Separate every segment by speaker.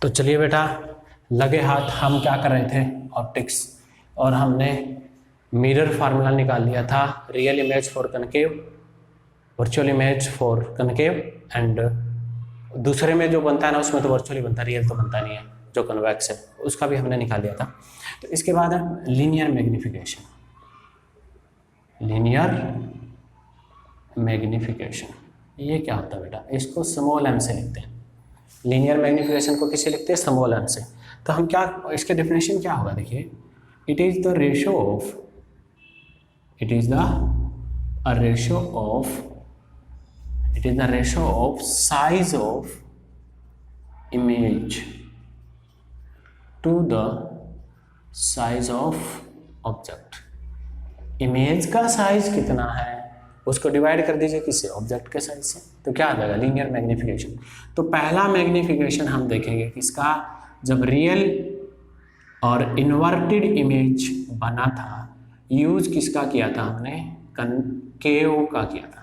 Speaker 1: तो चलिए बेटा, लगे हाथ हम क्या कर रहे थे, ऑप्टिक्स, और हमने मिरर फार्मूला निकाल लिया था, real image for concave, virtual image for concave, and दूसरे में जो बनता है ना उसमें तो वर्चुअली बनता है, रियल तो बनता नहीं है, जो कन्वेक्स है उसका भी हमने निकाल लिया था। तो इसके बाद है लीनियर मैग्निफिकेशन। लीनियर मैग्निफिकेशन ये क्या होता है बेटा, इसको स्मॉल एम से लिखते हैं। लीनियर मैग्निफिकेशन को किसे लिखते हैं, स्मॉल एम से। तो हम क्या, इसके डेफिनेशन क्या होगा, देखिए, it is the ratio of, it is the ratio of size of image to the size of object। Image का साइज कितना है उसको डिवाइड कर दीजिए किससे, ऑब्जेक्ट के साइज से, तो क्या आ जाएगा, लीनियर मैग्निफिकेशन। तो पहला मैग्निफिकेशन हम देखेंगे किसका, जब रियल और इन्वर्टेड इमेज बना था, यूज किसका किया था हमने, कनकेव का किया था,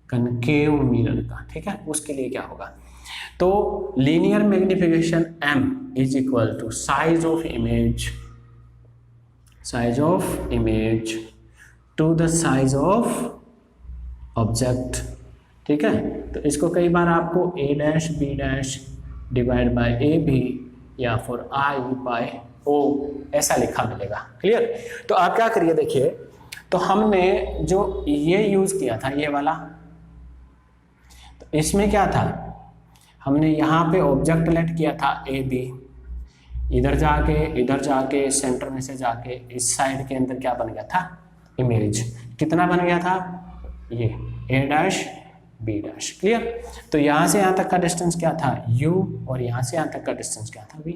Speaker 1: कनकेव मिरर का, ठीक है। उसके लिए क्या होगा, तो linear magnification m is equal to size of image to the size of object, ठीक है। तो इसको कई बार आपको a dash b dash divide by a भी या फिर i बाय o ऐसा लिखा मिलेगा, क्लियर। तो आप क्या करिए, देखिए, तो हमने जो ये यूज किया था ये वाला, तो इसमें क्या था, हमने यहाँ पे ऑब्जेक्ट लेट किया था ए बी, इधर जाके सेंटर में से जाके इस साइड के अंदर क्या बन गया था, इमेज कितना बन गया था, ये ए डैश बी डैश, क्लियर। तो यहाँ से यहाँ तक का डिस्टेंस क्या था, u, और यहाँ से यहाँ तक का डिस्टेंस क्या था, v,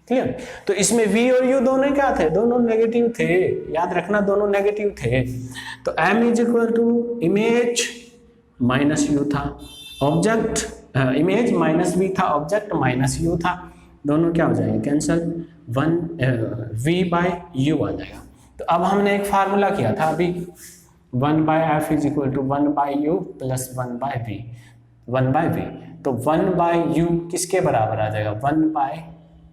Speaker 1: क्लियर। तो इसमें v और u दोनों क्या थे, दोनों नेगेटिव थे, याद रखना दोनों नेगेटिव थे। तो m is equal to image minus u था, ऑब्जेक्ट इमेज माइनस v था, ऑब्जेक्ट माइनस u था, दोनों क्या हो जाएंगे, कैंसल, v बाय u आ जाएगा। तो अब हमने एक फार्मूला किया था अभी, 1 by f is equal to 1 by u plus 1 by v, 1 by v. तो 1 बाय यू किसके बराबर आ जाएगा, 1 by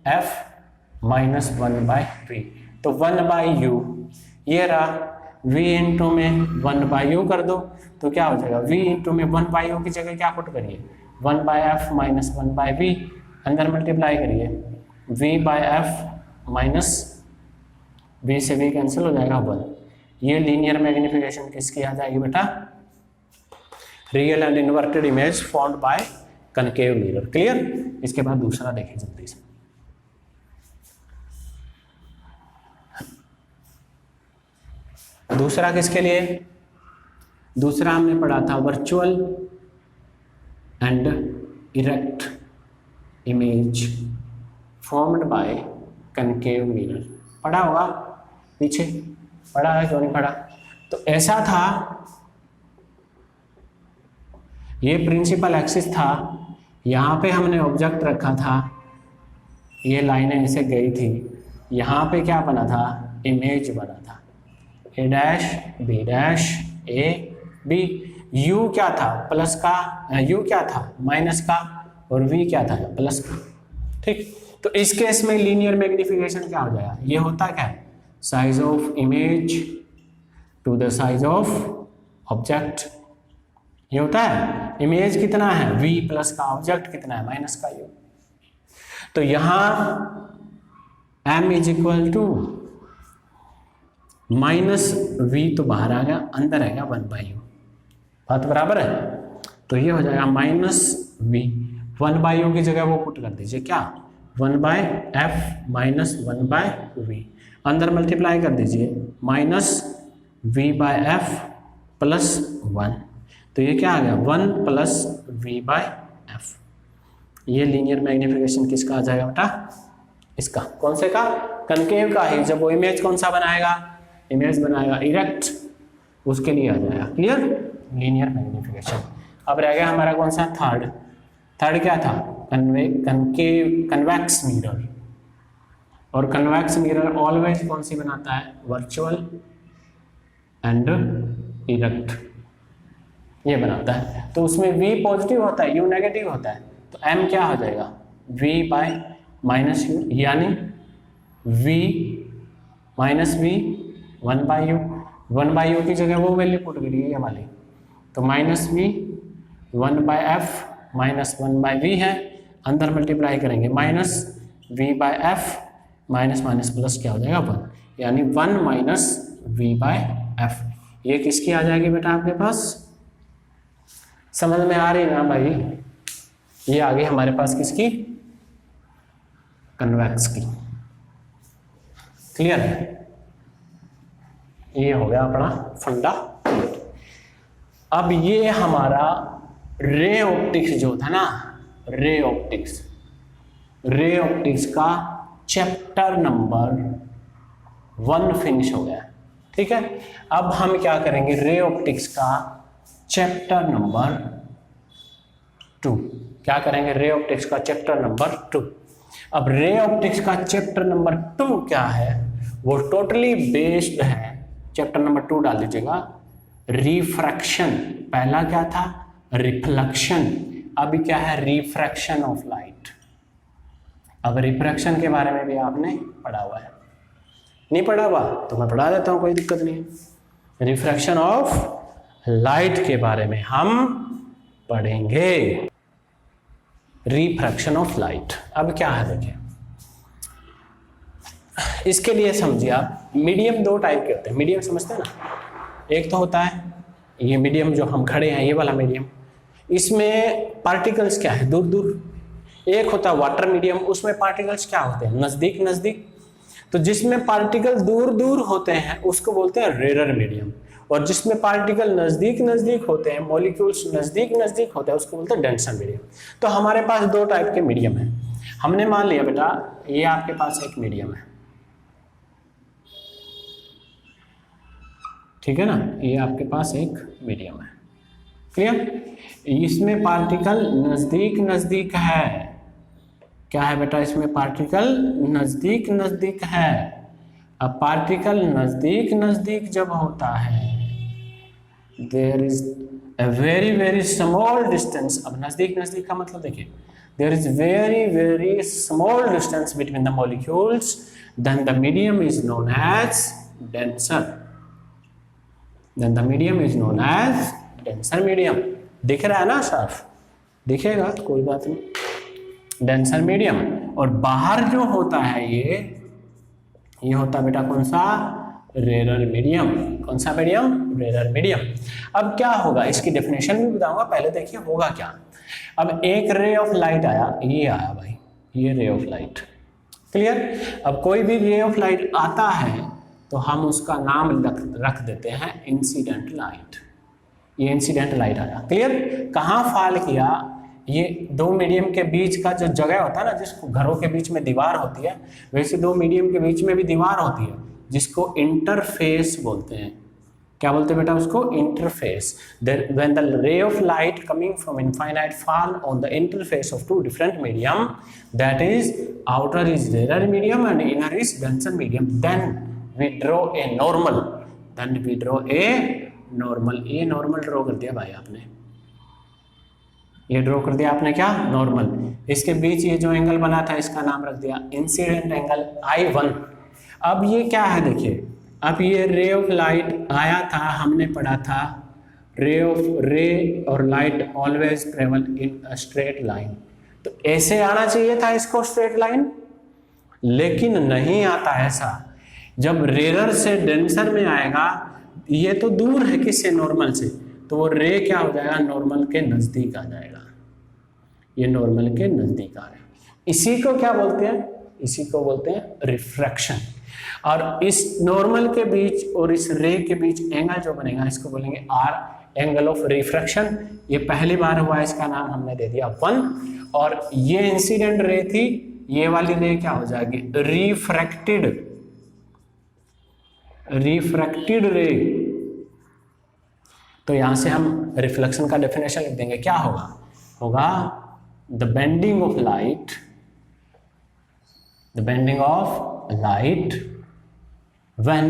Speaker 1: f minus 1 by v. तो 1 बाय यू ये रहा, v इंटू में 1 बाय यू कर दो तो क्या हो जाएगा, v इंटू में 1 बाय यू की जगह क्या पुट करिए, 1 by f minus 1 by v, अंदर मल्टीप्लाई करिए, v by f minus v से v कैंसिल हो जाएगा 1। ये लीनियर मैग्निफिकेशन किसकी आ जाएगी बेटा, real and inverted image formed by concave mirror, clear. इसके बाद दूसरा देखिए जल्दी से, दूसरा किसके लिए, दूसरा हमने पढ़ा था virtual and erect image formed by concave mirror, पढ़ा होगा पीछे, पढ़ा है क्यों नहीं पढ़ा। तो ऐसा था, ये प्रिंसिपल एक्सिस था, यहाँ पे हमने ऑब्जेक्ट रखा था, ये लाइनें ऐसे गई थी, यहाँ पे क्या बना था, इमेज बना था, A dash B dash A B, U क्या था प्लस का, यू क्या था माइनस का, और वी क्या था प्लस का, ठीक। तो इस केस में लीनियर मैग्निफिकेशन क्या हो जाएगा, ये होता क्या है, size of image to the size of object, ये होता है, इमेज कितना है v प्लस का, ऑब्जेक्ट कितना है माइनस का u। तो यहां m is equal to minus v, तो बाहर आ गया, अंदर आएगा 1 बाई यू, बात बराबर है। तो ये हो जाएगा माइनस v, 1 बाई यू की जगह वो पुट कर दीजिए क्या, 1 by f minus 1 by v, अंदर मल्टीप्लाई कर दीजिए, minus v by f plus 1, तो ये क्या आ गया, 1 प्लस v बाय एफ। ये लीनियर मैग्निफिकेशन किसका आ जाएगा बेटा, इसका, कौन से का, कनकेव का ही। जब वो इमेज कौन सा बनाएगा, इमेज बनाएगा इरेक्ट, उसके लिए आ जाएगा, क्लियर, लीनियर मैग्निफिकेशन। अब रह गया हमारा कौन सा, थर्ड क्या था, कन्वेक्स मिरर। और कन्वेक्स मिरर ऑलवेज कौन सी बनाता है, वर्चुअल एंड इरेक्ट, ये बनाता है। तो उसमें v पॉजिटिव होता है, u नेगेटिव होता है, तो m क्या हो जाएगा, v बाय माइनस यू, यानी v minus v 1/u, 1/u की जगह वो वैल्यू पुट करिए ये वाली, तो minus we 1/f minus 1/v है, अंदर मल्टीप्लाई करेंगे minus v/f minus minus plus क्या हो जाएगा 1, यानी 1 माइनस v/f। ये किसकी आ जाएगी बेटा आपके पास, समझ में आ रही ना भाई, ये आ गई हमारे पास किसकी, कन्वेक्स की। क्लियर है, ये हो गया अपना फंडा। अब ये हमारा रे ऑप्टिक्स जो था ना, रे ऑप्टिक्स का चैप्टर नंबर 1 फिनिश हो गया। ठीक है, अब हम क्या करेंगे, रे ऑप्टिक्स का चैप्टर नंबर 2 क्या करेंगे, रे ऑप्टिक्स का चैप्टर नंबर 2। अब रे ऑप्टिक्स का चैप्टर नंबर 2 क्या है, वो टोटली बेस्ड है, चैप्टर नंबर 2 डाल दीजिएगा, रिफ्रैक्शन। पहला क्या था, रिफ्लेक्शन, अभी क्या है, रिफ्रैक्शन ऑफ लाइट। अब रिफ्रैक्शन के बारे में भी आपने पढ़ा हुआ है, नहीं पढ़ा हुआ तो मैं पढ़ा देता हूं, कोई दिक्कत नहीं है। रिफ्रैक्शन ऑफ लाइट के बारे में हम पढ़ेंगे, रिफ्रैक्शन ऑफ लाइट। अब क्या है देखिए, इसके लिए समझिए आप, मीडियम 2 टाइप के होते हैं, मीडियम समझते हैं ना, एक तो होता है ये मीडियम जो हम खड़े हैं, ये वाला मीडियम, इसमें पार्टिकल्स क्या है, दूर दूर। एक होता है वाटर मीडियम, उसमें पार्टिकल्स क्या होते हैं, नजदीक नजदीक। तो जिसमें पार्टिकल दूर दूर होते हैं उसको बोलते हैं रेयर मीडियम, और जिसमें पार्टिकल नजदीक नजदीक होते हैं, मॉलिक्यूल्स नजदीक नजदीक होते हैं, उसको बोलते हैं डेंसर मीडियम। तो हमारे पास 2 टाइप के मीडियम है। हमने मान लिया बेटा ये आपके पास एक मीडियम है, ठीक है ना, ये आपके पास एक मीडियम है। क्लियर, इसमें पार्टिकल नजदीक नजदीक है, क्या है बेटा, इसमें पार्टिकल नजदीक नजदीक है। अब पार्टिकल नजदीक नजदीक जब होता है, there is a very small distance। अब नजदीक नजदीक का मतलब देखिए, there is very small distance between the molecules, then the medium is known as denser, then the medium is known as denser medium। दिख रहा है ना, साफ दिखेगा तो कोई बात नहीं, डेंसर मीडियम। और बाहर जो होता है ये होता है बेटा कौन सा, रेयर मीडियम। कौन सा मीडियम, रेयर मीडियम। अब क्या होगा, इसकी डेफिनेशन भी बताऊंगा, पहले देखिए होगा क्या। अब एक रे ऑफ लाइट आया, ये आया भाई, ये रे ऑफ लाइट। क्लियर, अब कोई भी रे ऑफ लाइट आता है तो हम उसका नाम रख देते हैं इंसिडेंट लाइट। ये इंसिडेंट लाइट आया। क्लियर, कहाँ फॉल किया, ये 2 मीडियम के बीच का जो जगह होता है ना, जिसको घरों के बीच में दीवार होती है, वैसे 2 मीडियम के बीच में भी दीवार होती है, जिसको इंटरफेस बोलते हैं। क्या बोलते हैं बेटा उसको, interface. When the ray of light coming from infinite fall on the interface of 2 different medium, that is outer is rarer medium and inner is denser medium, then we draw a normal, ये normal draw कर दिया भाई आपने, ये draw कर दिया आपने क्या, नॉर्मल। इसके बीच ये जो एंगल बना था इसका नाम रख दिया इंसिडेंट एंगल I1। अब ये क्या है देखिए, अब ये रे ऑफ लाइट आया था, हमने पढ़ा था रे और light always travel in a straight line. तो ऐसे आना चाहिए था इसको स्ट्रेट लाइन, लेकिन नहीं आता ऐसा। जब रेयर से डेंसर में आएगा, ये तो दूर है किससे, नॉर्मल से, तो वो रे क्या हो जाएगा, नॉर्मल के नजदीक आ जाएगा। ये नॉर्मल के नजदीक आ रहा है, इसी को क्या बोलते हैं, इसी को बोलते हैं रिफ्रैक्शन। और इस नॉर्मल के बीच और इस रे के बीच एंगल जो बनेगा, इसको बोलेंगे आर, एंगल ऑफ रिफ्रैक्शन। ये पहली बार हुआ, इसका नाम हमने दे दिया 1। और ये इंसिडेंट रे थी, ये वाली रे क्या हो जाएगी, रिफ्रैक्टेड रे। तो यहां से हम रिफ्लेक्शन का डेफिनेशन लिख देंगे, क्या होगा the bending of light when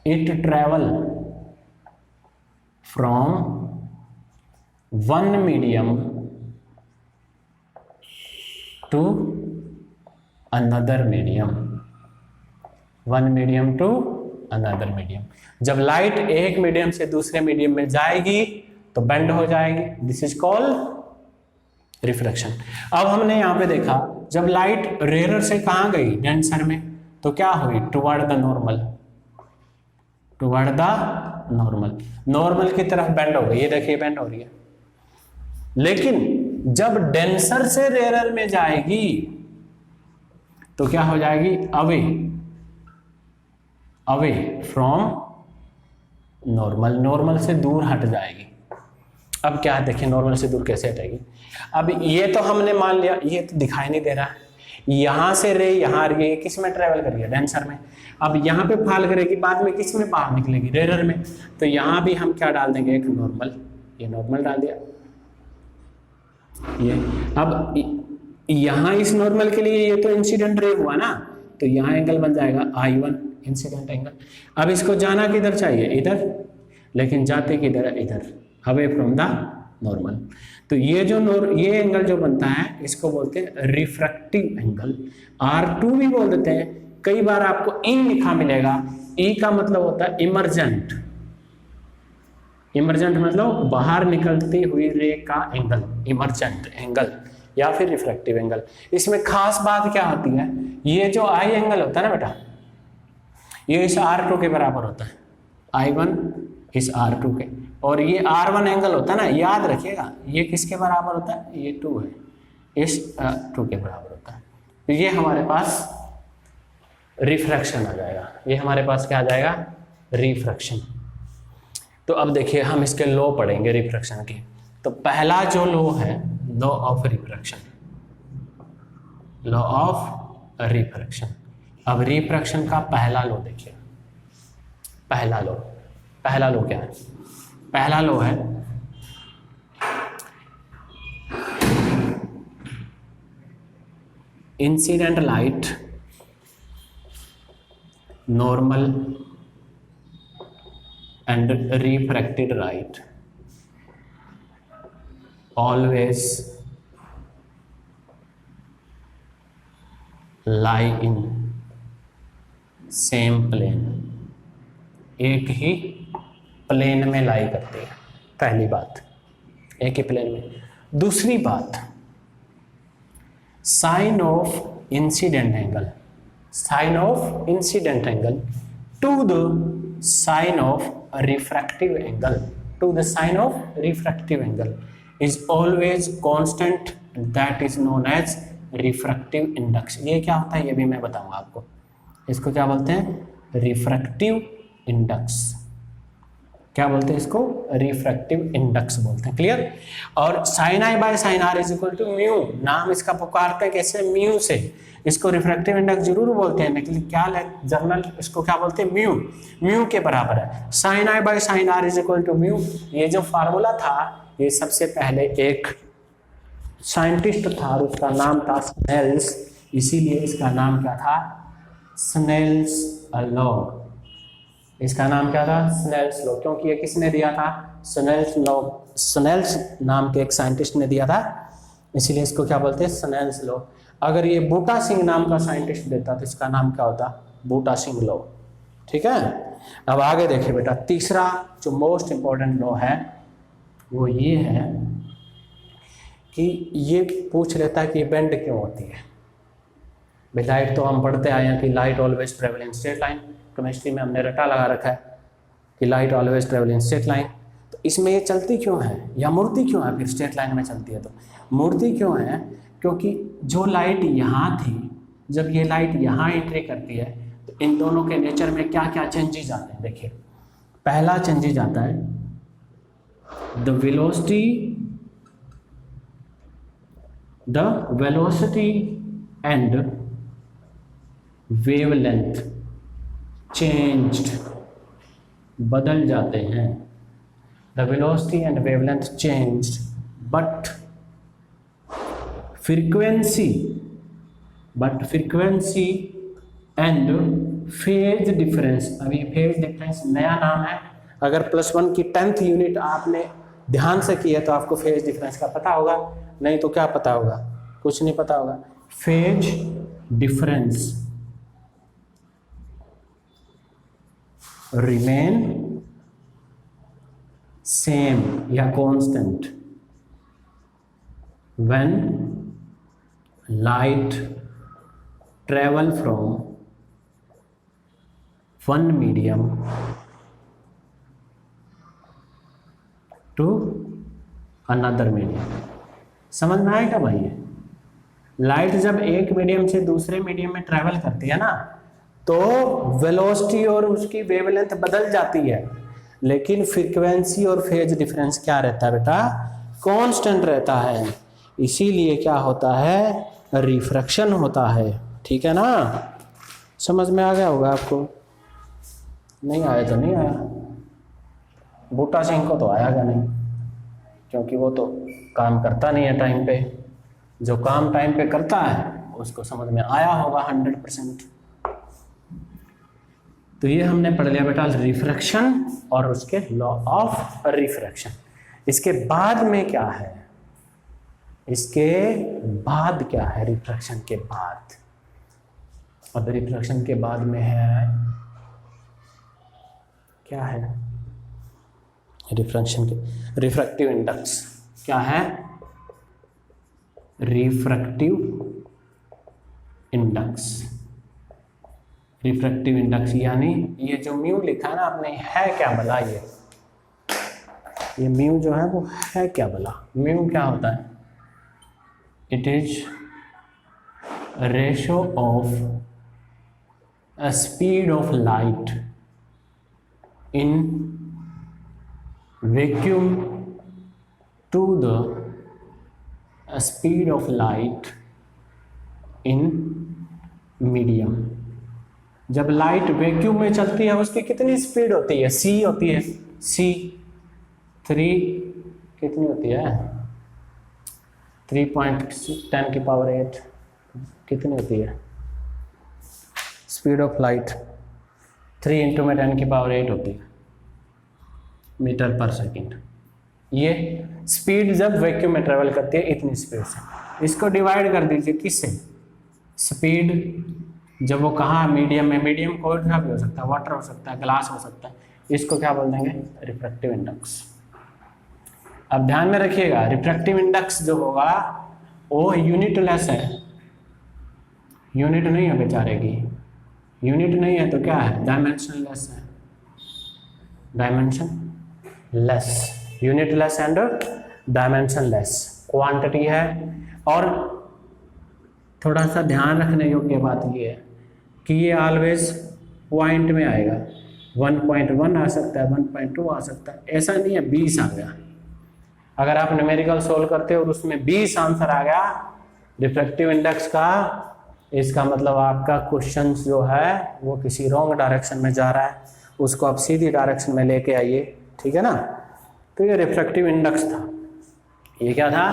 Speaker 1: it travel from one medium to another medium, one medium to another medium. जब लाइट एक मीडियम से दूसरे मीडियम में जाएगी तो बेंड हो जाएगी, दिस इज कॉल्ड रिफ्रैक्शन। अब हमने यहां पे देखा जब लाइट रेयर से कहां गई, डेंसर में, तो क्या हुई, toward the normal, toward the normal, normal की तरफ बेंड हो गई, ये देखिए बेंड हो रही है। लेकिन जब डेंसर से रेयर में जाएगी तो क्या हो जाएगी, away, away from normal, normal से दूर हट जाएगी। अब क्या देखिए नॉर्मल से दूर कैसे हटेगी। अब ये तो हमने मान लिया, ये तो दिखाई नहीं दे रहा है, यहां से रे यहां रे किस में ट्रेवल करिए, डेंसर में। अब यहाँ पे फाल करेगी, बाद में किस में बाहर निकलेगी, रेयर में। तो यहां भी हम क्या डाल देंगे, एक नॉर्मल, ये नॉर्मल डाल दिया ये। अब यहां इस नॉर्मल के लिए ये तो इंसिडेंट रे हुआ ना, तो यहां एंगल बन जाएगा I1 इंसिडेंट एंगल। अब इसको जाना किधर चाहिए, इधर, लेकिन जाते किधर है, इधर, अवे फ्रॉम द नॉर्मल। तो ये जो ये एंगल जो बनता है इसको बोलते हैं रिफ्रैक्टिव एंगल, R2 भी बोल देते हैं। कई बार आपको इन लिखा मिलेगा, ई का मतलब होता है इमर्जेंट, इमर्जेंट मतलब बाहर निकलती हुई रे का एंगल, इमर्जेंट एंगल या फिर रिफ्रैक्टिव एंगल। इसमें खास बात क्या होती है, ये जो आई एंगल होता है ना बेटा, ये इस R2 के बराबर होता है, I1 इस R2 के, और ये R1 एंगल होता है ना, याद रखिएगा, ये किसके बराबर होता है, ये 2 है, इस 2 के बराबर होता है। तो ये हमारे पास रिफ्रैक्शन आ जाएगा, ये हमारे पास क्या आ जाएगा, रिफ्रैक्शन। तो अब देखिए हम इसके लॉ पढ़ेंगे रिफ्रैक्शन के। तो पहला जो लॉ है, law of refraction, law of refraction. अब रिफ्रैक्शन का पहला लॉ देखिए, पहला लॉ, पहला लॉ क्या है, पहला लॉ है incident light normal and refracted light always lie in same plane, एक ही प्लेन में लाई करते हैं। पहली बात, एक ही प्लेन में। दूसरी बात, sine of incident angle, sine of incident angle to the sign of refractive angle, to the sign of refractive angle is always constant, that is known as refractive index। ये क्या होता है ये भी मैं बताऊंगा आपको, इसको क्या बोलते हैं, रिफ्रैक्टिव इंडेक्स। क्या बोलते हैं इसको, रिफ्रैक्टिव इंडेक्स बोलते हैं, क्लियर। और sine i by sine r is equal to mu, नाम इसका पुकारते हैं कैसे, म्यू से। इसको रिफ्रैक्टिव इंडेक्स जरूर बोलते हैं, लेकिन क्या जर्नल इसको क्या बोलते हैं, म्यू, म्यू के बराबर है। Sine i by sine r is equal to mu, ये जो फार्मूला था ये सबसे पहले एक साइंटिस्ट था, उसका नाम था स्नेल्स, इसीलिए इसका नाम क्या था, स्नेल्स लॉ। इसका नाम क्या था, स्नेल्स लॉ, क्योंकि ये किसने दिया था, स्नेल्स लॉ, स्नेल्स नाम के एक साइंटिस्ट ने दिया था, इसीलिए इसको क्या बोलते हैं, स्नेल्स लॉ। अगर ये बूटा सिंह नाम का साइंटिस्ट देता तो इसका नाम क्या होता, बूटा सिंह लॉ, ठीक है। अब आगे देखिए बेटा, तीसरा जो मोस्ट इंपॉर्टेंट लॉ है वो ये है कि ये पूछ लेता है कि बेंड क्यों होती है। भाई लाइट तो हम पढ़ते आए हैं कि light always travel in straight line, chemistry में हमने रटा लगा रखा है कि light always travel in straight line. तो इसमें ये चलती क्यों है या मुड़ती क्यों है, फिर स्ट्रेट लाइन में चलती है तो मुड़ती क्यों है, क्योंकि जो लाइट यहाँ थी, जब ये लाइट यहाँ एंट्री करती है तो इन दोनों के नेचर में क्या क्या चेंजेस आते हैं। देखिए पहला चेंजेस आता है the velocity and wavelength changed, बदल जाते हैं। The velocity and wavelength changed but frequency and phase difference, अभी फेज डिफरेंस नया नाम है। अगर +1 की 10th यूनिट आपने ध्यान से की है तो आपको फेज डिफरेंस का पता होगा, नहीं तो क्या पता होगा, कुछ नहीं पता होगा। फेज डिफरेंस रिमेन सेम या constant when light travel from one medium to another medium. समझ में आएगा भाई? ये लाइट जब एक मीडियम से दूसरे मीडियम में ट्रेवल करती है ना, तो वेलोसिटी और उसकी वेवलेंथ बदल जाती है, लेकिन फ्रीक्वेंसी और फेज डिफरेंस क्या रहता है बेटा? कांस्टेंट रहता है। इसीलिए क्या होता है? रिफ्रैक्शन होता है। ठीक है ना? समझ में आ गया होगा आपको? नहीं आया तो नहीं आया, बूटा सिंह को तो आएगा नहीं, क्योंकि वो तो काम करता नहीं है टाइम पे। जो काम टाइम पे करता है उसको समझ में आया होगा 100%। तो ये हमने पढ़ लिया बेटा रिफ्रैक्शन और उसके लॉ ऑफ रिफ्रैक्शन। इसके बाद में क्या है? इसके बाद क्या है? रिफ्रैक्शन के बाद, अब रिफ्रैक्शन के बाद में है क्या है? रिफ्रैक्शन के रिफ्रैक्टिव इंडेक्स क्या है? Refractive index. रिफ्रैक्टिव इंडेक्स यानी ये जो म्यू लिखा है ना आपने, है क्या भला? ये म्यू जो है वो है क्या भला? म्यू क्या होता है? It is ratio of speed of light in vacuum to the speed of light in medium. जब लाइट वैक्यूम में चलती है उसकी कितनी स्पीड होती है? सी होती है। सी 3 कितनी होती है? 3.10 की पावर 8 कितनी होती है स्पीड ऑफ लाइट? 3 × 10 की पावर 8 होती है मीटर पर सेकेंड। ये स्पीड जब वैक्यूम में ट्रेवल करती है इतनी स्पीड से। इसको डिवाइड कर दीजिए किससे? स्पीड जब वो कहाँ मीडियम में, मीडियम कोई सा भी हो सकता है, वाटर हो सकता है, ग्लास हो सकता है, इसको क्या बोल देंगे? Refractive index. अब ध्यान में रखिएगा रिफ्रैक्टिव इंडेक्स जो होगा वो यूनिटलेस है, यूनिट नहीं है बेचारे की। यूनिट नहीं है तो क्या है? डायमेंशनलेस है। Dimension less, unitless and dimensionless quantity है। और थोड़ा सा ध्यान रखने योग्य बात ये है कि ये ऑलवेज पॉइंट में आएगा। 1.1 आ सकता है, 1.2 आ सकता है, ऐसा नहीं है 20 आ गया। अगर आप न्यूमेरिकल सोल्व करते हो और उसमें 20 आंसर आ गया रिफ्रैक्टिव इंडेक्स का, इसका मतलब आपका क्वेश्चन जो है वो किसी रॉन्ग डायरेक्शन में जा रहा है, उसको आप सीधी डायरेक्शन में लेके आइए। ठीक है ना? तो ये रिफ्रैक्टिव इंडेक्स था। ये क्या था?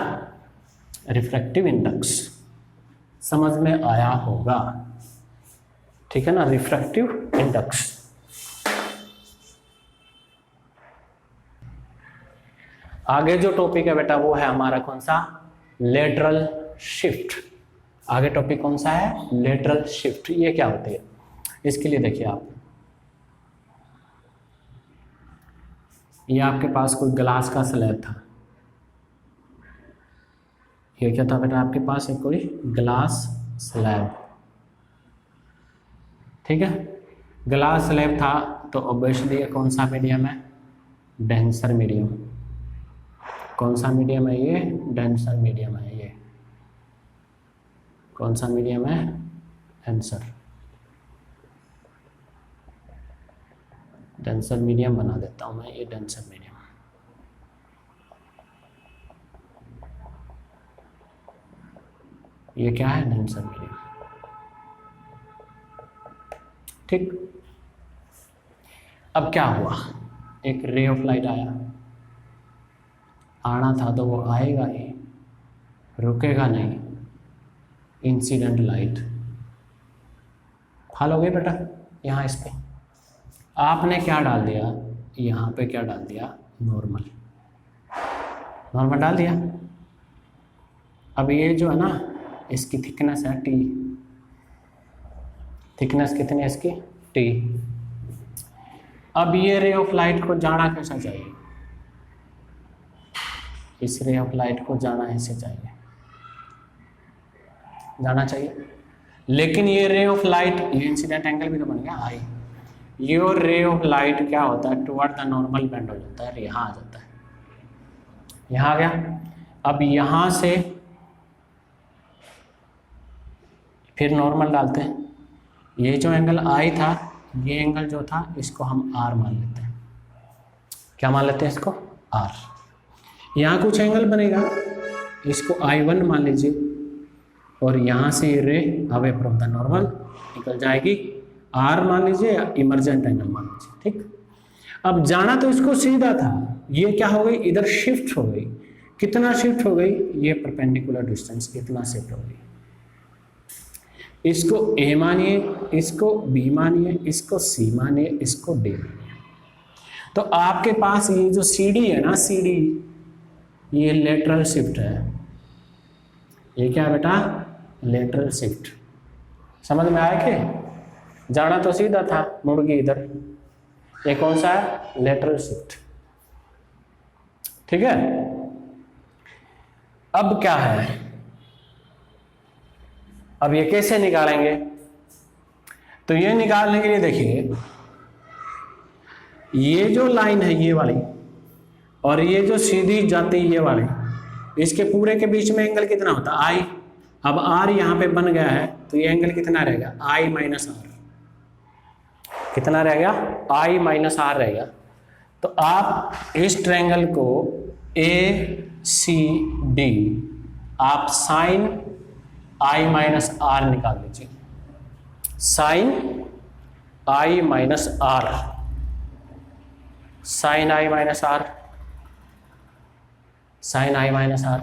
Speaker 1: Refractive index. समझ में आया होगा? ठीक है ना? Refractive index. आगे जो टॉपिक है बेटा वो है हमारा कौन सा? Lateral shift. आगे टॉपिक कौन सा है? Lateral shift. ये क्या होती है? इसके लिए देखिए आप, ये आपके पास कोई ग्लास का स्लैब था। ये क्या था बेटा? आपके पास एक कोई ग्लास स्लैब। ठीक है? ग्लास स्लैब था तो ऑब्वियसली ये कौन सा मीडियम है? Denser medium. कौन सा मीडियम है ये? डेंसर मीडियम है। ये कौन सा मीडियम है? डेंसर। डेंसर मीडियम बना देता हूं मैं, ये डेंसर मीडियम। ये क्या है? Denser medium. ठीक। अब क्या हुआ? एक रे ऑफ लाइट आना था तो वो आएगा ही, रुकेगा नहीं। इंसिडेंट लाइट फॉलो हो गई बेटा। यहाँ इस पे आपने क्या डाल दिया? यहाँ पे क्या डाल दिया? नॉर्मल। नॉर्मल डाल दिया। अब ये जो है ना, इसकी थिकनेस है टी, थिकनेस कितनी है इसकी, टी। अब ये रे ऑफ लाइट को जाना कैसा चाहिए, इस रे ऑफ लाइट को जाना ऐसे चाहिए, जाना चाहिए, लेकिन ये रे ऑफ लाइट, ये इंसिडेंट एंगल भी तो बन गया आई, योर रे ऑफ लाइट क्या होता है, टुवर्ड द नॉर्मल बेंड हो जाता है, यहाँ आ जाता है, यहाँ आ गया। अब यहाँ से फिर नॉर्मल डालते हैं, ये जो एंगल आई था, ये एंगल जो था इसको हम आर मान लेते हैं, क्या मान लेते हैं इसको, आर। यहाँ कुछ एंगल बनेगा, इसको I1 मान लीजिए, और यहाँ से रे अवे फ्रॉम द नॉर्मल निकल जाएगी, आर मान लीजिए या इमरजेंट एंगल मान लीजिए, ठीक। अब जाना तो इसको सीधा था, ये क्या हो गई, इधर शिफ्ट हो गई, कितना शिफ्ट हो गई, ये परपेंडिकुलर डिस्टेंस इतना शिफ्ट हो गई, इसको ए मानिए, इसको बी मानिए, इसको सी मानिए, इसको डी मानिए। तो आपके पास ये जो सी डी है ना, सी डी, ये लेटरल शिफ्ट है, ये क्या है बेटा, लेटरल शिफ्ट। समझ में आया कि जाना तो सीधा था, मुड़ गई इधर, ये कौन सा है, लेटरल शिफ्ट, ठीक है। अब क्या है, अब ये कैसे निकालेंगे, तो ये निकालने के लिए देखिए, ये जो लाइन है ये वाली, और ये जो सीधी जाती है ये वाली, इसके पूरे के बीच में एंगल कितना होता है, आई। अब आर यहाँ पे बन गया है, तो ये एंगल कितना रहेगा, आई माइनस आर, कितना रहेगा, आई माइनस आर रहेगा। तो आप इस ट्रायंगल को ए सी डी आप साइन आई माइनस आर निकाल लीजिए, sine i minus r, sine i minus r, sine i minus r,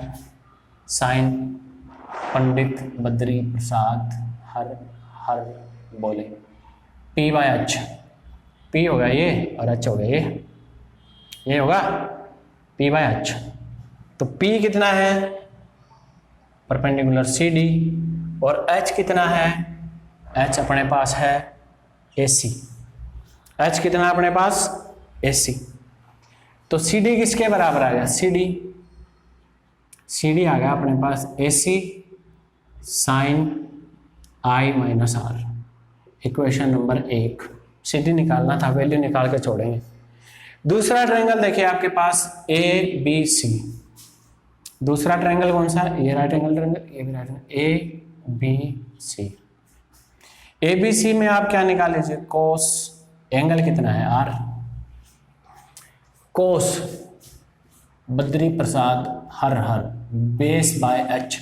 Speaker 1: sine Pandit Badri Prasad हर हर बोले, पी बाय एच, पी होगा ये और एच होगा ये होगा पी बाय एच। तो पी कितना है, परपेंडिकुलर सी डी, और एच कितना है, एच अपने पास है ए सी, एच कितना अपने पास ए सी। तो सी डी किसके बराबर आ गया, सी डी आ गया अपने पास A C sine i minus r, equation number 1। C D निकालना था, वैल्यू निकाल के छोड़ेंगे। दूसरा ट्रायंगल देखिए आपके पास ए बी सी, दूसरा ट्रायंगल कौन सा है, ये राइट एंगल ट्रायंगल, ये भी right angle, A B C. A B C में आप क्या निकाल लीजिए, कोस, एंगल कितना है आर, कोस बद्री प्रसाद हर हर, बेस बाय एच,